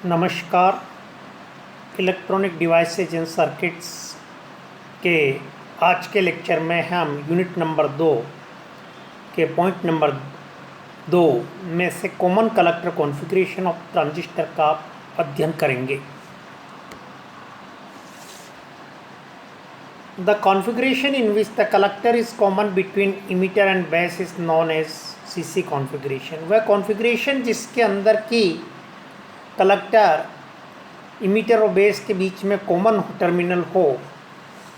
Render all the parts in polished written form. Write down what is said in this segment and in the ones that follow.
नमस्कार। Electronic devices and circuits के आज के लेक्चर में हम यूनिट नंबर 2 के पॉइंट नंबर 2 में से common collector configuration of transistor का अध्ययन करेंगे। The configuration in which the collector is common between emitter and base is known as CC configuration. वह कॉन्फ़िगरेशन जिसके अंदर की कलेक्टर इमीटर और बेस के बीच में कॉमन टर्मिनल हो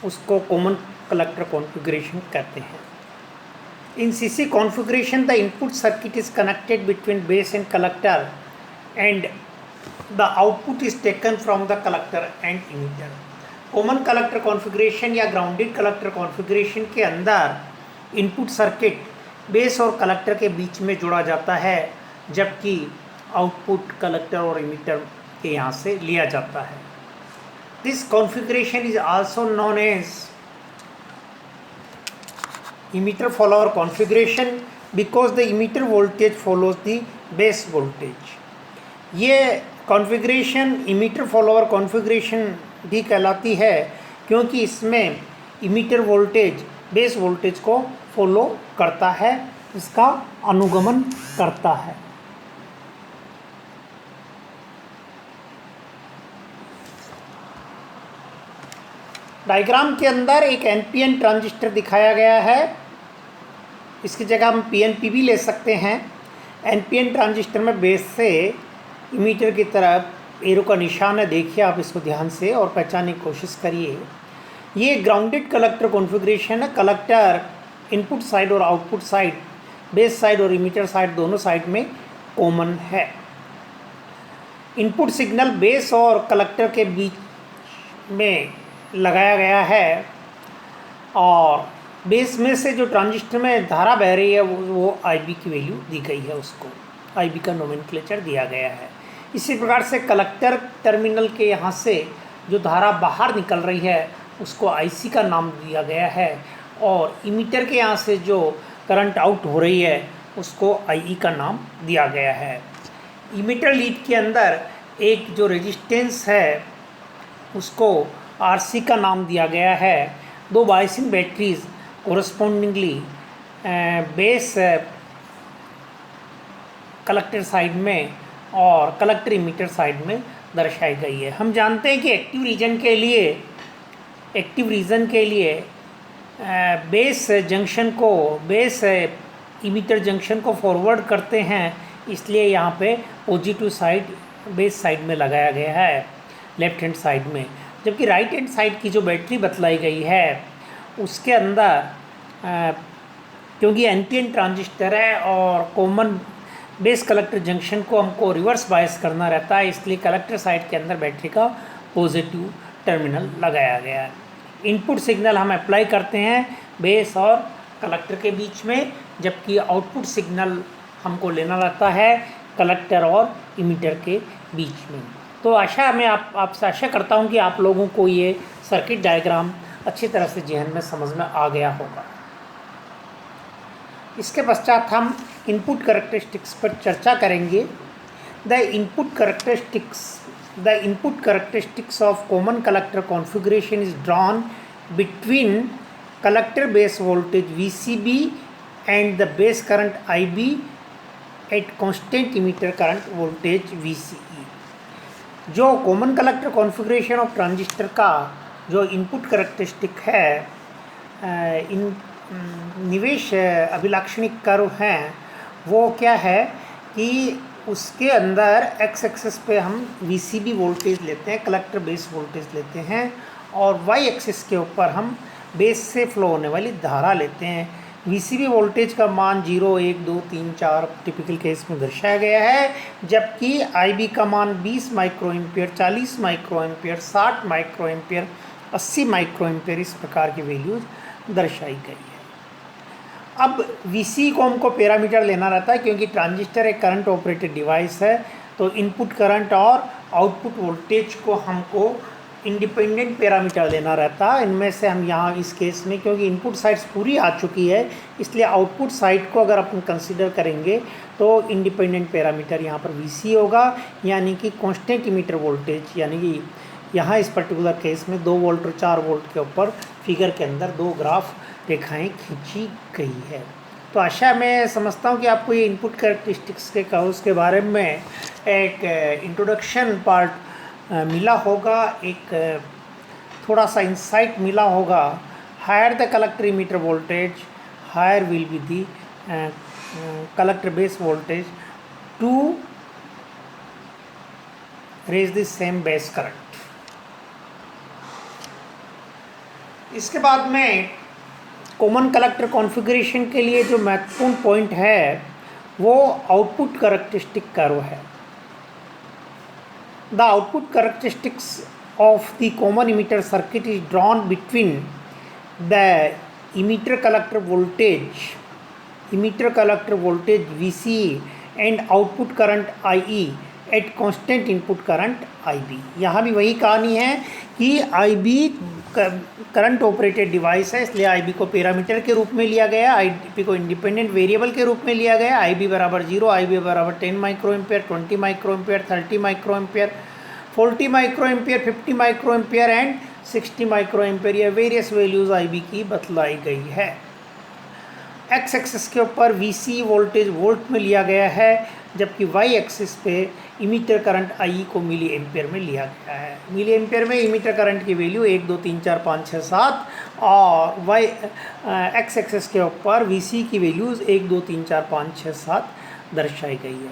उसको कॉमन कलेक्टर कॉन्फ़िगरेशन कहते हैं। In CC configuration the input circuit is connected between base and collector and the output is taken from the collector and emitter. Common collector configuration या grounded collector configuration के अंदर input circuit base और collector के बीच में जोड़ा जाता है, जबकि आउटपुट कलेक्टर और इमीटर के यहाँ से लिया जाता है। This configuration is also known as emitter follower configuration because the emitter voltage follows the base voltage. ये कॉन्फ़िगरेशन इमीटर फॉलोअर कॉन्फ़िगरेशन भी कहलाती है क्योंकि इसमें इमीटर वोल्टेज बेस वोल्टेज को फॉलो करता है, इसका अनुगमन करता है। डायग्राम के अंदर एक एनपीएन ट्रांजिस्टर दिखाया गया है। इसकी जगह हम पीएनपी भी ले सकते हैं। एनपीएन ट्रांजिस्टर में बेस से इमीटर की तरफ एरो का निशान है, देखिए आप इसको ध्यान से और पहचानने की कोशिश करिए। ये ग्राउंडेड कलेक्टर कॉन्फ़िगरेशन है। कलेक्टर इनपुट साइड और आउटपुट साइड, बेस साइड और इमीटर साइड दोनों साइड में कॉमन है। इनपुट सिग्नल बेस और कलेक्टर के बीच में लगाया गया है और बेस में से जो ट्रांजिस्टर में धारा बह रही है वो आईबी की वैल्यू दी गई है, उसको आईबी का नोमेनक्लेचर दिया गया है। इसी प्रकार से कलेक्टर टर्मिनल के यहाँ से जो धारा बाहर निकल रही है उसको आईसी का नाम दिया गया है और इमीटर के यहाँ से जो करंट आउट हो रही है उसको आईई का नाम दिया गया है। इमीटर लीड के अंदर एक जो रेजिस्टेंस है उसको आरसी का नाम दिया गया है। दो biasing batteries correspondingly base collector side में और कलेक्टर इमीटर साइड में दर्शाई गई है। हम जानते हैं कि एक्टिव रीजन के लिए बेस इमीटर जंक्शन को फॉरवर्ड करते हैं, इसलिए यहाँ पे पॉजिटिव साइड बेस साइड में लगाया गया है लेफ्ट हैंड साइड में, जबकि राइट हैंड साइड की जो बैटरी बतलाई गई है उसके अंदर क्योंकि एनपीएन ट्रांजिस्टर है और कॉमन बेस कलेक्टर जंक्शन को हमको रिवर्स बायस करना रहता है, इसलिए कलेक्टर साइड के अंदर बैटरी का पॉजिटिव टर्मिनल लगाया गया है। इनपुट सिग्नल हम अप्लाई करते हैं बेस और कलेक्टर के बीच में, जबकि आउटपुट सिग्नल हमको लेना रहता है कलेक्टर और इमीटर के बीच में। तो मैं आपसे आशा करता हूं कि आप लोगों को ये सर्किट डायग्राम अच्छी तरह से जहन में समझ में आ गया होगा। इसके पश्चात हम इनपुट कैरेक्टरिस्टिक्स पर चर्चा करेंगे। The input characteristics of common collector configuration is drawn between collector base voltage VCB and the base current IB at constant emitter current voltage VCE। जो common collector configuration of transistor का जो input characteristic है, इन निवेश अभिलाक्षणिक curve हैं, वो क्या है कि उसके अंदर एक्स एक्सिस पे हम VCB वोल्टेज लेते हैं, कलेक्टर बेस वोल्टेज लेते हैं, और वाई एक्सिस के ऊपर हम बेस से फ्लो होने वाली धारा लेते हैं। VCB वोल्टेज का मान 0, 1, 2, 3, 4 टिपिकल केस में दर्शाया गया है, जबकि IB का मान 20 micro ampere, 40 micro ampere, 60 micro ampere, 80 micro ampere इस प्रकार की वैल्यूज दर्शाई गई है। अब VC को हमको पैरामीटर लेना रहता है क्योंकि ट्रांजिस्टर एक करंट ऑपरेटेड डिवाइस है, तो इनपुट करंट और आउटपुट वोल्टेज को हमको इंडिपेंडेंट पैरामीटर देना रहता है। इनमें से हम यहाँ इस केस में, क्योंकि इनपुट साइड्स पूरी आ चुकी है, इसलिए आउटपुट साइड को अगर अपन कंसीडर करेंगे तो इंडिपेंडेंट पैरामीटर यहाँ पर VC होगा, यानी कि कांस्टेंट इमीटर वोल्टेज, यानी कि यहाँ इस पर्टिकुलर केस में 2 वोल्ट और 4 वोल्ट के ऊपर फिगर के अंदर 2 ग्राफ रेखाएँ खींची गई है। तो आशा मैं समझता हूँ कि आपको ये इनपुट कैरेक्टरिस्टिक्स के कर्व्स के बारे में एक इंट्रोडक्शन पार्ट मिला होगा, एक थोड़ा सा इंसाइट मिला होगा। Higher the collector emitter voltage, higher will be the collector base voltage to raise the same base current. इसके बाद में कॉमन कलेक्टर कॉन्फ़िगरेशन के लिए जो महत्वपूर्ण पॉइंट है वो आउटपुट कैरेक्टरिस्टिक कर्व है। The output characteristics of the common emitter circuit is drawn between the emitter collector voltage VC and output current IE at constant input current IB। यहाँ भी वही कहानी है कि IB करंट ऑपरेटेड डिवाइस है, इसलिए IB को पैरामीटर के रूप में लिया गया, IB को इंडिपेंडेंट वेरिएबल के रूप में लिया गया। IB बराबर 0, IB बराबर 10 micro ampere, 20 micro ampere, 30 micro ampere, 40 micro ampere, 50 micro ampere and 60 micro ampere, ये वेरियस वैल्यूज़ IB की बतलाई गई है। एक्स एक्सिस के ऊपर VC वोल्टेज वोल्ट में लिया गया है, जबकि वाई एक्सिस पे इमीटर करंट IE को मिली एम्पियर में लिया गया है। मिली एम्पियर में इमीटर करंट की वैल्यू 1 2 3 4 5 6 7 और एक्स एक्सिस के ऊपर VC की वैल्यूज़ 1 2 3 4 5 6 7 दर्शाई गई है।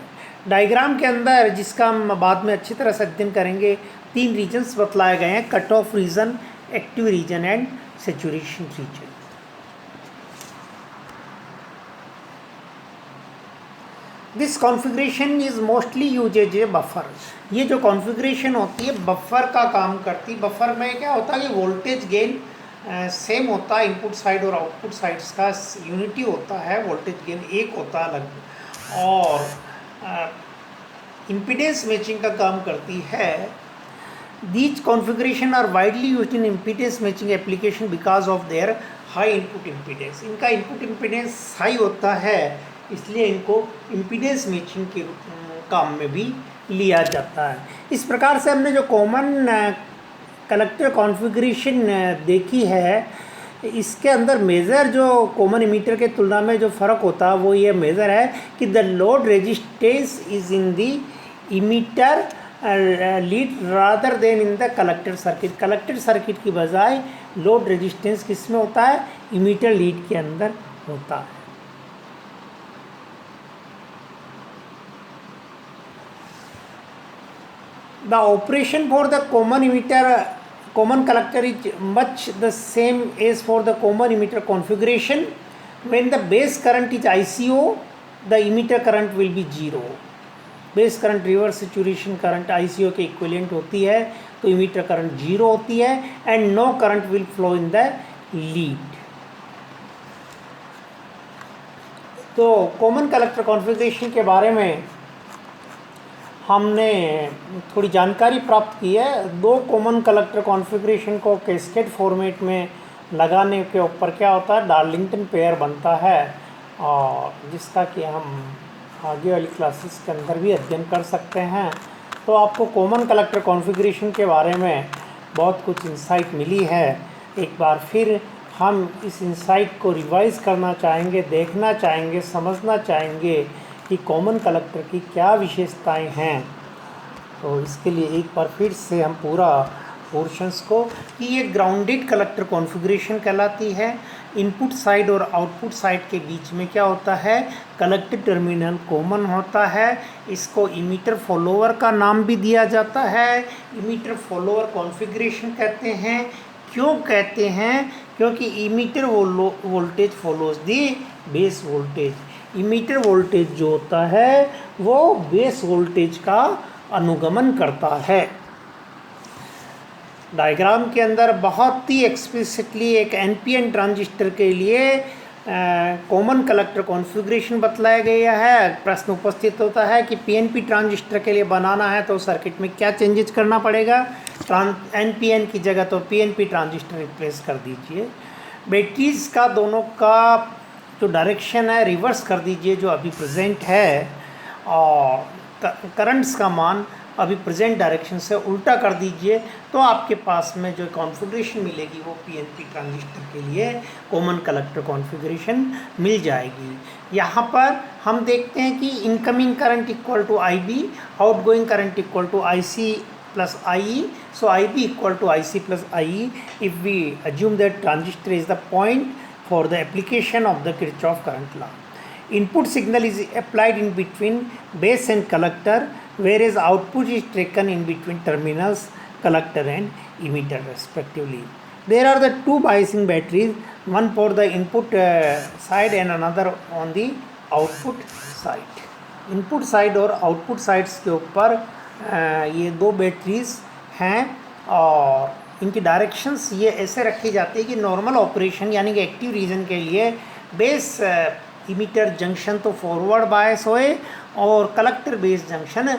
डायग्राम के अंदर, जिसका हम बाद में अच्छी तरह से अध्ययन करेंगे, 3 रीजन्स बतलाए गए हैं: cut off region, active region and saturation region. This configuration is mostly use as a buffer. ये जो कॉन्फ़िगरेशन होती है बफर का काम करती है। बफर में क्या होता है कि वोल्टेज गेन सेम होता है, इनपुट साइड और आउटपुट साइड्स का यूनिटी होता है, वोल्टेज गेन एक होता है लगभग, और इम्पीडेंस मैचिंग का काम करती है। These configurations are widely used in impedance matching application because of their high input impedance. इनका इनपुट इम्पीडेंस हाई होता है, इसलिए इनको इम्पीडेंस मैचिंग के काम में भी लिया जाता है। इस प्रकार से हमने जो कॉमन कलेक्टर कॉन्फ़िगरेशन देखी है, इसके अंदर मेज़र जो कॉमन इमीटर के तुलना में जो फ़र्क होता है वो ये मेज़र है कि the load resistance is in the emitter lead rather then in the collector circuit. Collector circuit की बजाय लोड रेजिस्टेंस किस में होता है? इमीटर लीड के अंदर होता है। The operation for the common collector is much the same as for the common emitter configuration. When the base current is ICO, the emitter current will be 0. Base current reverse saturation current ICO के equivalent होती है, तो emitter current 0 होती है and no current will flow in the lead. तो common collector configuration के बारे में हमने थोड़ी जानकारी प्राप्त की है। 2 कॉमन कलेक्टर कॉन्फ़िगरेशन को कैस्केड फॉर्मेट में लगाने के ऊपर क्या होता है, डार्लिंगटन पेयर बनता है, और जिसका कि हम आगे वाली क्लासेस के अंदर भी अध्ययन कर सकते हैं। तो आपको कॉमन कलेक्टर कॉन्फ़िगरेशन के बारे में बहुत कुछ इंसाइट मिली है। एक बार फिर हम इस इंसाइट को रिवाइज़ करना चाहेंगे, देखना चाहेंगे, समझना चाहेंगे कि कॉमन कलेक्टर की क्या विशेषताएं हैं। तो इसके लिए एक बार फिर से हम पूरा पोर्शंस को, कि ये ग्राउंडेड कलेक्टर कॉन्फ़िगरेशन कहलाती है। इनपुट साइड और आउटपुट साइड के बीच में क्या होता है, कलेक्टर टर्मिनल कॉमन होता है। इसको इमीटर फॉलोअर का नाम भी दिया जाता है। इमीटर फॉलोअर कॉन्फ़िगरेशन कहते हैं। क्यों कहते हैं? क्योंकि emitter voltage follows the base voltage. Emitter voltage जो होता है वो बेस वोल्टेज का अनुगमन करता है। डायग्राम के अंदर बहुत ही एक्सप्लिसिटली एक NPN ट्रांजिस्टर के लिए कॉमन कलेक्टर कॉन्फ़िगरेशन बतलाया गया है। प्रश्न उपस्थित होता है कि पीएनपी ट्रांजिस्टर के लिए बनाना है तो सर्किट में क्या चेंजेस करना पड़ेगा। एनपीएन की जगह तो पीएनपी ट्रांजिस्टर रिप्लेस कर दीजिए। बैटरीज़ का दोनों का जो डायरेक्शन है रिवर्स कर दीजिए जो अभी प्रेजेंट है, और करंट्स का मान अभी प्रेजेंट डायरेक्शन से उल्टा कर दीजिए, तो आपके पास में जो कॉन्फ़िगरेशन मिलेगी वो पीएनपी ट्रांजिस्टर के लिए कॉमन कलेक्टर कॉन्फ़िगरेशन मिल जाएगी। यहाँ पर हम देखते हैं कि incoming current equal to I B, outgoing current equal to I C plus IE, so IB equal to IC plus IE if we assume that transistor is the point for the application of the Kirchhoff current law. Input signal is applied in between base and collector, whereas output is taken in between terminals collector and emitter respectively. There are the two biasing batteries, one for the input side and another on the output side. Input side और output sides के ऊपर ये दो batteries हैं, और इनकी directions ये ऐसे रखी जाती है कि नॉर्मल ऑपरेशन यानी कि एक्टिव रीजन के लिए बेस इमीटर जंक्शन तो फॉरवर्ड बायस होए और collector base junction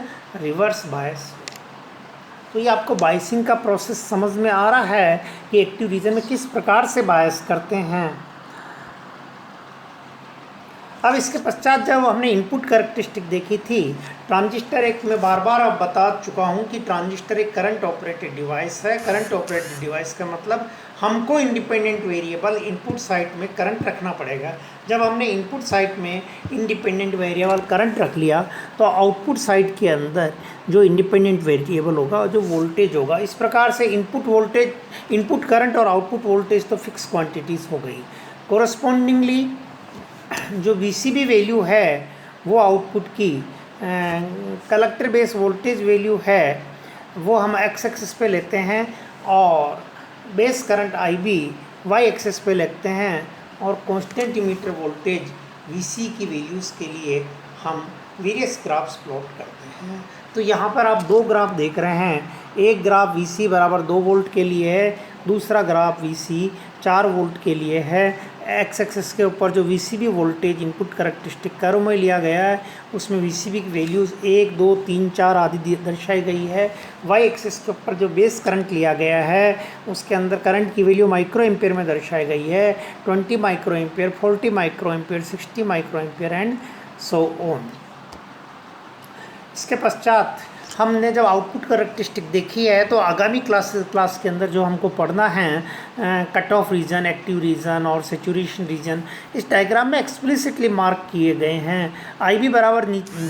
reverse bias. तो ये आपको बायसिंग का प्रोसेस समझ में आ रहा है कि एक्टिव रीजन में किस प्रकार से बायस करते हैं। अब इसके पश्चात जब हमने इनपुट कैरेक्टरिस्टिक देखी थी, ट्रांजिस्टर एक मैं बार बार अब बता चुका हूँ कि ट्रांजिस्टर एक करंट ऑपरेटेड डिवाइस है। करंट ऑपरेटेड डिवाइस का मतलब हमको इंडिपेंडेंट वेरिएबल इनपुट साइड में करंट रखना पड़ेगा। जब हमने इनपुट साइड में इंडिपेंडेंट वेरिएबल करंट रख लिया तो आउटपुट साइड के अंदर जो इंडिपेंडेंट वेरिएबल होगा, जो वोल्टेज होगा, इस प्रकार से इनपुट वोल्टेज, इनपुट करंट और आउटपुट वोल्टेज तो फिक्स क्वांटिटीज़ हो गई। कोरस्पॉन्डिंगली जो VCB वैल्यू है वो आउटपुट की कलेक्टर बेस वोल्टेज वैल्यू है वो हम एक्स एक्सिस पे लेते हैं, और base current IB y axis पे लेते हैं, और कांस्टेंट इमीटर वोल्टेज VC की वैल्यूज़ के लिए हम वेरियस ग्राफ्स प्लॉट करते हैं। तो यहाँ पर आप दो ग्राफ देख रहे हैं, एक ग्राफ VC बराबर 2 वोल्ट के लिए है, दूसरा ग्राफ VC 4 वोल्ट के लिए है। एक्स एक्सिस के ऊपर जो VCB voltage input characteristic curve में लिया गया है उसमें VCB की वैल्यूज़ 1, 2, 3, 4 आदि दर्शाई गई है। वाई एक्सिस के ऊपर जो बेस करंट लिया गया है उसके अंदर करंट की वैल्यू माइक्रो एम्पेयर में दर्शाई गई है, 20 micro ampere, 40 micro ampere, 60 micro ampere and so on. इसके पश्चात हमने जब आउटपुट कैरेक्टरिस्टिक देखी है तो आगामी क्लास के अंदर जो हमको पढ़ना है cut off region, active region और सेचुरेशन रीजन, इस डायग्राम में एक्सप्लिसिटली मार्क किए गए हैं। IB बराबर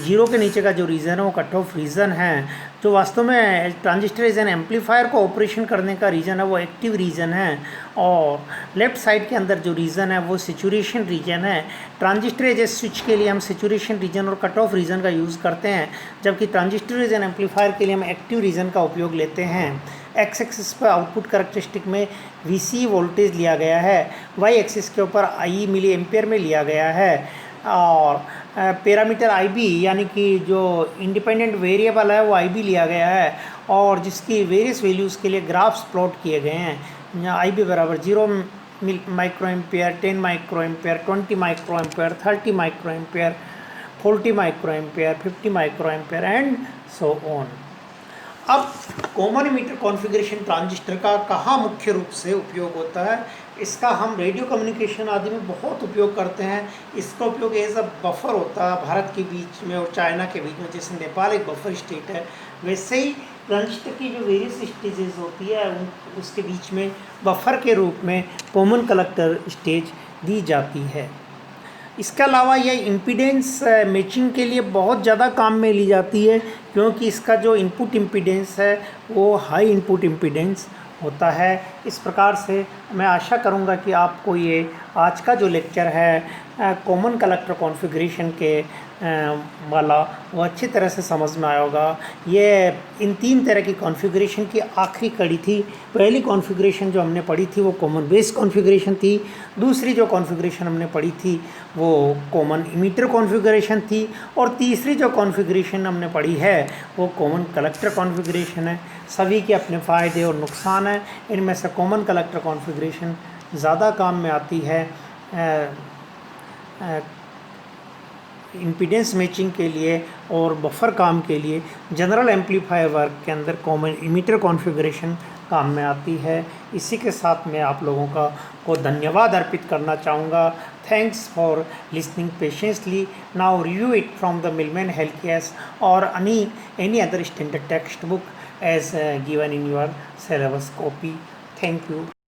0 के नीचे का जो रीजन है वो कट ऑफ रीजन है। जो वास्तव में ट्रांजिस्टर रीजन एम्पलीफायर को ऑपरेशन करने का रीजन है वो एक्टिव रीजन है, और लेफ्ट साइड के अंदर जो रीजन है वो सेचुरेशन रीजन है। ट्रांजिस्टर एज स्विच के लिए हम सेचुरेशन रीजन और कट ऑफ रीजन का यूज़ करते हैं, जबकि ट्रांजिस्टर रीजन एम्पलीफायर के लिए हम एक्टिव रीजन का उपयोग लेते हैं। एक्स एक्सिस पर आउटपुट कैरेक्टरिस्टिक में VC वोल्टेज लिया गया है, वाई एक्सिस के ऊपर IE मिली एम्पेयर में लिया गया है, और पैरामीटर IB यानी कि जो इंडिपेंडेंट वेरिएबल है वो IB लिया गया है, और जिसकी वेरियस वैल्यूज़ के लिए ग्राफ्स प्लॉट किए गए हैं। यहाँ IB बराबर 0 micro ampere, 10 micro ampere, 20 micro ampere, 30 micro ampere, 40 micro ampere, 50 micro ampere and so on. अब कॉमन इमीटर कॉन्फ़िगरेशन ट्रांजिस्टर का कहाँ मुख्य रूप से उपयोग होता है? इसका हम रेडियो कम्युनिकेशन आदि में बहुत उपयोग करते हैं। इसका उपयोग एज अ बफर होता है भारत के बीच में और चाइना के बीच में। जैसे नेपाल एक बफर स्टेट है, वैसे ही ट्रांजिस्टर की जो वेरियस स्टेजेस होती है उसके बीच में बफर के रूप में कॉमन कलेक्टर स्टेज दी जाती है। इसके अलावा यह इम्पीडेंस मैचिंग के लिए बहुत ज़्यादा काम में ली जाती है, क्योंकि इसका जो इनपुट इम्पीडेंस है वो हाई इनपुट इम्पीडेंस होता है। इस प्रकार से मैं आशा करूंगा कि आपको ये आज का जो लेक्चर है कॉमन कलेक्टर कॉन्फ़िगरेशन के वाला वो अच्छी तरह से समझ में आया होगा। ये इन 3 तरह की कॉन्फ़िगरेशन की आखिरी कड़ी थी। पहली कॉन्फ़िगरेशन जो हमने पढ़ी थी वो कॉमन बेस कॉन्फ़िगरेशन थी, दूसरी जो कॉन्फ़िगरेशन हमने पढ़ी थी वो कॉमन इमीटर कॉन्फ़िगरेशन थी, और तीसरी जो कॉन्फ़िगरेशन हमने पढ़ी है वो कॉमन कलेक्टर कॉन्फ़िगरेशन है। सभी के अपने फ़ायदे और नुकसान हैं। इनमें से कॉमन कलेक्टर कॉन्फ़िगरेशन ज़्यादा काम में आती है। इम्पीडेंस मैचिंग के लिए और बफर काम के लिए जनरल एम्पलीफायर वर्क के अंदर कॉमन इमीटर कॉन्फ़िगरेशन काम में आती है। इसी के साथ मैं आप लोगों को धन्यवाद अर्पित करना चाहूँगा। Thanks for listening patiently. Now review it from the Milman healthcare और any other standard textbook as given in your syllabus copy. Thank you.